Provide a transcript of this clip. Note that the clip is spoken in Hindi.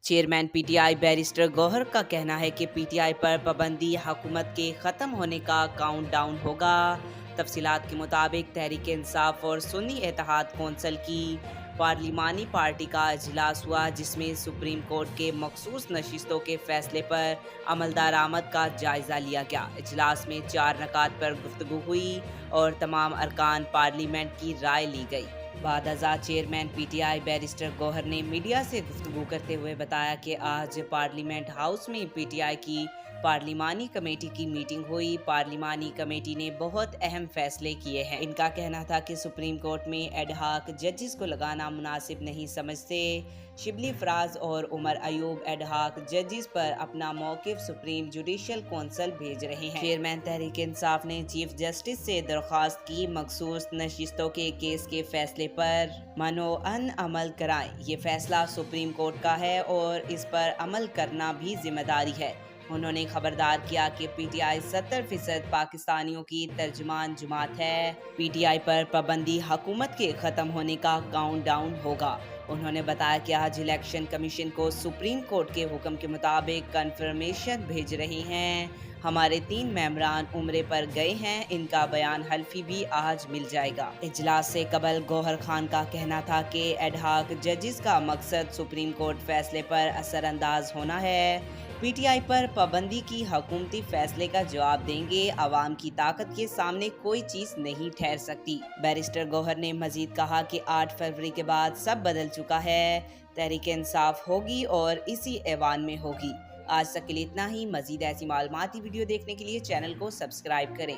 चेयरमैन पीटीआई बैरिस्टर गौहर का कहना है कि पीटीआई पर पाबंदी हुकूमत के ख़त्म होने का काउंटडाउन होगा। तफसीलात के मुताबिक तहरीक इंसाफ और सुन्नी इत्तेहाद कौंसिल की पार्लिमानी पार्टी का इजलास हुआ, जिसमें सुप्रीम कोर्ट के मखसूस नशिस्तों के फैसले पर अमल दरामद का जायजा लिया गया। इजलास में 4 नकात पर गुफ्तगू हुई और तमाम अरकान पार्लियामेंट की राय ली गई। बाद अज़ा चेयरमैन पीटीआई बैरिस्टर गौहर ने मीडिया से गुफ्तगू करते हुए बताया कि आज पार्लियामेंट हाउस में पीटीआई की पार्लिमानी कमेटी की मीटिंग हुई। पार्लिमानी कमेटी ने बहुत अहम फैसले किए हैं। इनका कहना था कि सुप्रीम कोर्ट में एडहाक जजेस को लगाना मुनासिब नहीं समझते। शिबली फराज और उमर अयूब एडहाक जजेस पर अपना मौकिफ सुप्रीम जुडिशल कौंसिल भेज रहे हैं। चेयरमैन तहरीक इंसाफ ने चीफ जस्टिस से दरख्वास्त की मखसूस नशिस्तों के केस के फैसले पर मनोअन अमल कराएं। ये फैसला सुप्रीम कोर्ट का है और इस पर अमल करना भी जिम्मेदारी है। उन्होंने खबरदार किया कि पीटीआई 70% पाकिस्तानियों की तर्जुमान जमात है। पीटीआई पर पाबंदी हुकूमत के ख़त्म होने का काउंटडाउन होगा। उन्होंने बताया कि आज इलेक्शन कमीशन को सुप्रीम कोर्ट के हुक्म के मुताबिक कन्फर्मेशन भेज रही हैं। हमारे 3 मेंबरान उम्रे पर गए हैं, इनका बयान हल्फी भी आज मिल जाएगा। इजलास से कबल गौहर खान का कहना था कि एडहाक जजेस का मकसद सुप्रीम कोर्ट फैसले पर असरअंदाज होना है। पीटीआई पर पाबंदी की हुकूमती फैसले का जवाब देंगे। आवाम की ताकत के सामने कोई चीज नहीं ठहर सकती। बैरिस्टर गौहर ने मजीद कहा कि 8 फरवरी के बाद सब बदल चुका है। तहरीक इंसाफ होगी और इसी ऐवान में होगी। आज तक के लिए इतना ही। मजीद ऐसी मालूमाती वीडियो देखने के लिए चैनल को सब्सक्राइब करें।